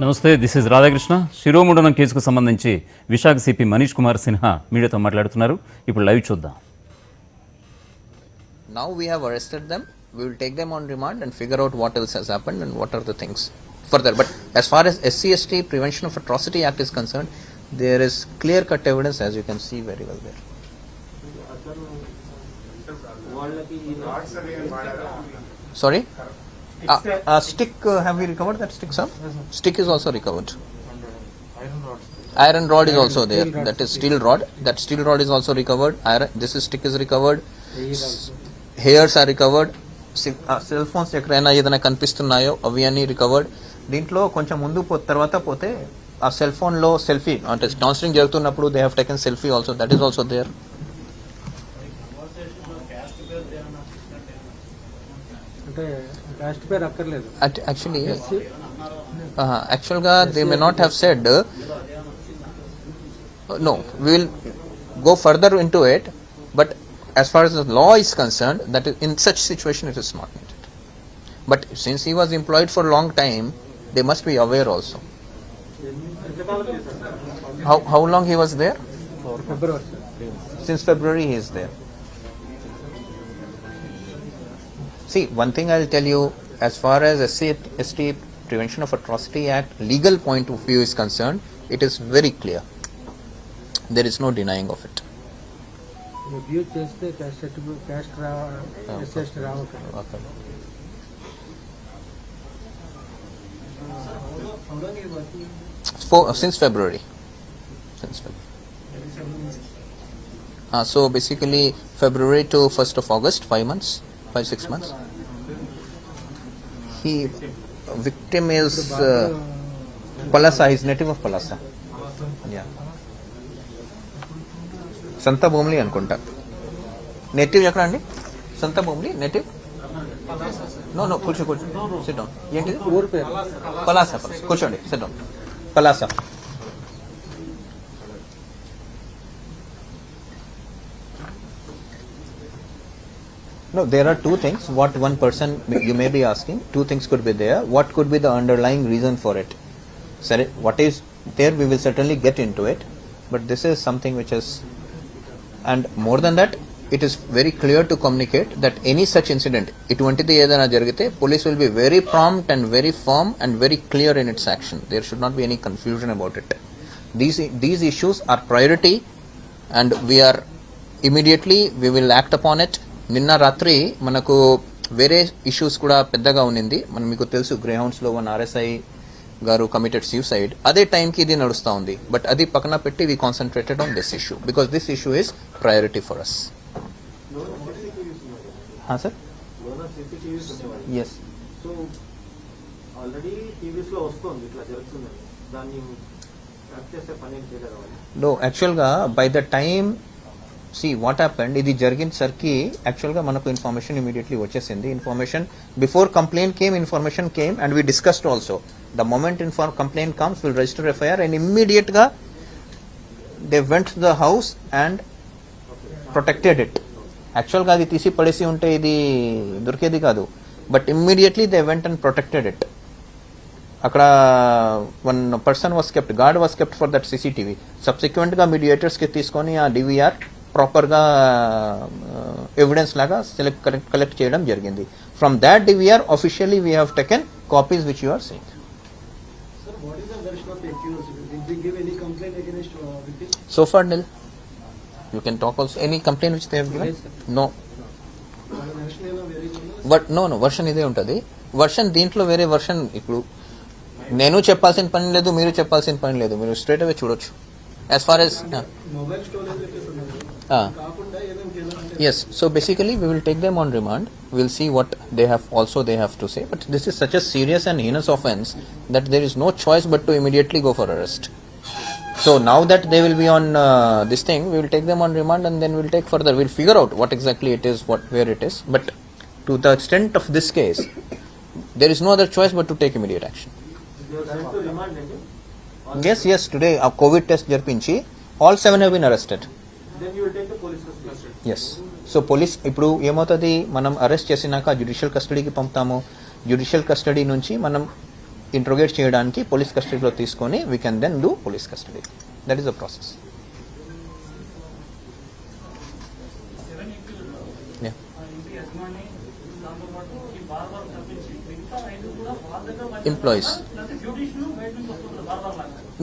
నమస్తే, this is Radhakrishna. శిరోముండనం కేసుకు సంబంధించి విశాఖ సిపి మనీష్ కుమార్ సిన్హా మీడియాతో మాట్లాడుతున్నారు. ఇప్పుడు లైవ్ చూద్దాం. Now we have arrested them. We will take them on remand and figure out what else has happened and what are the things further. But as far as SCST Prevention of Atrocity Act is concerned, there is clear-cut evidence, as you can see very well there. Sorry? Stick, have we recovered that stick, sir? Stick is also recovered. Iron rod is also there. That is steel rod. That steel rod is also recovered. This stick is recovered. Hairs are recovered. Cell phones ఎక్కడైనా ఏదైనా కనిపిస్తున్నాయో అవి అన్నీ recovered. దీంట్లో కొంచెం ముందు తర్వాత పోతే ఆ సెల్ ఫోన్లో సెల్ఫీ అంటే కౌన్సిలింగ్ జరుగుతున్నప్పుడు they have taken selfie also, that is also there. యాక్చువల్గా they may not have said no, we will go further into it, but as far as the law is concerned, that is, in such situation it is not needed. But since he was employed for a long time, they must be aware also. How long he was there? February. Since February he is there. See, one thing I'll tell you, as far as SCST Prevention of Atrocity Act legal point of view is concerned, it is very clear. There is no denying of it. Review చేస్తే caste Since February. So basically February to 1st of August, 5-6 months. Victim is Palasa, he is native of Palasa. Yeah. సంత భూమిలి అనుకుంటా. Native ఎక్కడ అండి? సంత భూమిలి native? No కూర్చో SIT down. ఏంటిది? పలాస. కూర్చోండి, SIT down. Palasa. No, there are two things. What one person you may be asking, two things could be there. What could be the underlying reason for it? Sir, what is there? We will certainly get into it. But this is something which is, and more than that, it is very clear to communicate that any such incident, itwantidi edaina jarigite, police will be very prompt and very firm and very clear in its action. There should not be any confusion about it. These issues are priority and we will act upon it. నిన్న రాత్రి మనకు వేరే issues కూడా పెద్దగా ఉన్నింది. మీకు తెలుసు, గ్రేహౌండ్స్లో 1 RSI గారు కమిటెడ్ సూసైడ్. అదే టైంకి ఇది నడుస్తూ ఉంది. బట్ అది పక్కన పెట్టి we concentrated on this issue because this issue is priority for us. Sir yes, no యాక్చువల్గా by the time see what happened, ఇది జరిగిన సరికి యాక్చువల్గా మనకు ఇన్ఫర్మేషన్ ఇమీడియట్లీ వచ్చేసింది. Information before complaint came, information came and we discussed also. The moment complaint comes will register FIR and ఇమ్మీడియట్గా they went to the house and protected it. యాక్చువల్గా అది తీసి పడేసి ఉంటే ఇది దొరికేది కాదు. But immediately they went and protected it. అక్కడ 1 person was kept, guard was kept for that CCTV. సబ్సిక్వెంట్గా మీడియేటర్స్కి తీసుకొని ఆ DVR ప్రాపర్గా ఎవిడెన్స్ లాగా కలెక్ట్ చేయడం జరిగింది. From that DVR officially we have taken copies which you are seeing. Sir, what is the version of the accused? Did they give any complaint against victim? So far nil. You can talk also. Any complaint which they have given? No. But no, version ఇదే ఉంటుంది. Version దీంట్లో వేరే version. ఇప్పుడు నేను చెప్పాల్సిన పని లేదు, మీరు చెప్పాల్సిన పని లేదు. మీరు స్ట్రైట్ అవే చూడొచ్చు. As far as mobile storage yes, so basically we will take them on remand. We will see what they have to say. But this is such a serious and heinous offense that there is no choice but to immediately go for arrest. So now that they will be on this thing, we will take them on remand and then we will take further. We will figure out what exactly it is, where it is. But to the extent of this case, there is no other choice but to take immediate action. Yes, today a COVID test jarpinchi, all 7 have been arrested. Then you will take the police custody. Yes. So police ఇప్పుడు ఏమవుతుంది, మనం arrest చేసినాక judicial కస్టడీకి పంపుతాము. Judicial custody నుంచి మనం interrogate చేయడానికి police కస్టడీలో తీసుకొని we can then do police custody. That is the process. Employees.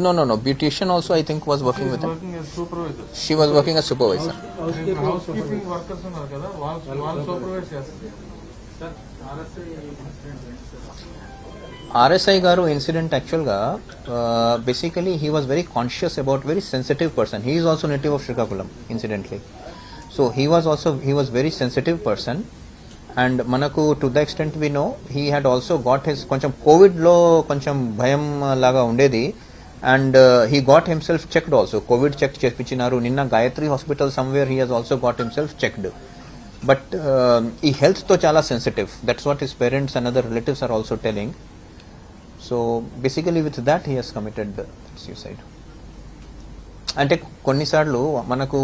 No. Beautician also I think was working with him. Working as supervisor. She was working as supervisor. Housekeeping workers ఉన్నారు కదా వాళ్ళు supervise చేస్తారు. RSI గారు incident యాక్చువల్గా basically he was very conscious about very sensitive person. He is also native of Srikakulam incidentally. So he was very sensitive person. And మనకు to the extent we know he had also got his కొంచెం కోవిడ్లో కొంచెం భయం లాగా ఉండేది. And he got himself checked also. Covid check చేయించినారు. నిన్న Gayatri hospital somewhere he has also got himself checked. But ఈ హెల్త్తో చాలా సెన్సిటివ్. That's what his parents and other relatives are also telling. So basically with that he has committed suicide. అంటే కొన్నిసార్లు మనకు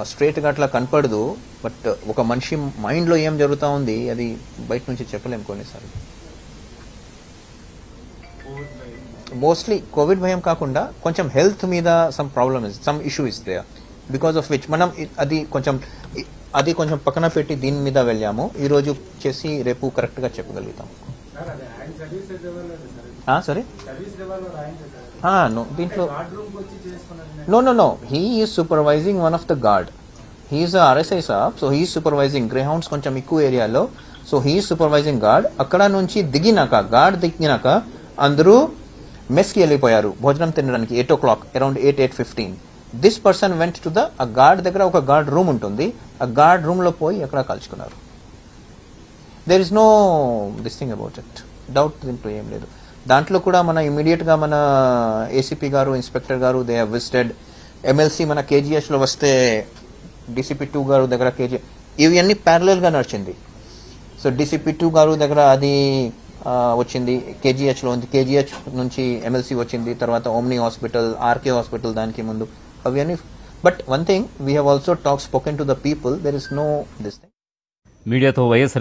స్ట్రేట్గా అట్లా కనపడదు. బట్ ఒక మనిషి మైండ్లో ఏం జరుగుతూ ఉంది అది బయట నుంచి చెప్పలేం కొన్నిసార్లు. మోస్ట్లీ కోవిడ్ భయం కాకుండా కొంచెం హెల్త్ మీద some problem is some issue is there because of which మనం అది కొంచెం పక్కన పెట్టి దీని మీద వెళ్ళాము. ఈరోజు చేసి రేపు కరెక్ట్గా చెప్పగలుగుతాం. సరే దీంట్లో No. He is supervising one of the guard. He is a RSI saab, so he is supervising Greyhounds కొంచెం ఎక్కువ ఏరియాలో. So he is supervising guard. అక్కడ నుంచి గార్డ్ దిగినాక అందరూ మెస్కి వెళ్ళిపోయారు భోజనం తినడానికి 8 o'clock, around 8:15. This person went to ఆ గార్డ్ దగ్గర ఒక గార్డ్ రూమ్ ఉంటుంది. ఆ గార్డ్ రూమ్లో పోయి అక్కడ కాల్చుకున్నారు. There is no this thing about it. Doubt దీంట్లో ఏం లేదు. దాంట్లో కూడా మన ఇమీడియట్గా మన ఏసీపీ గారు, ఇన్స్పెక్టర్ గారు దే హ్యావ్ విజిటెడ్. ఎమ్మెల్సీ మన కేజీహెచ్లో వస్తే డీసీపీ 2 గారు దగ్గర ఇవి అన్నీ ప్యారలల్గా నడిచింది. సో డీసీపీ 2 గారు దగ్గర అది వచ్చింది, కేజీహెచ్లో ఉంది. కేజీహెచ్ నుంచి ఎమ్మెల్సీ వచ్చింది, తర్వాత ఓమ్ని హాస్పిటల్, ఆర్కే హాస్పిటల్ దానికి ముందు అవి అన్నీ. But one thing we have also spoken to the people. There is no this thing. మీడియాతో వైఎస్ఆర్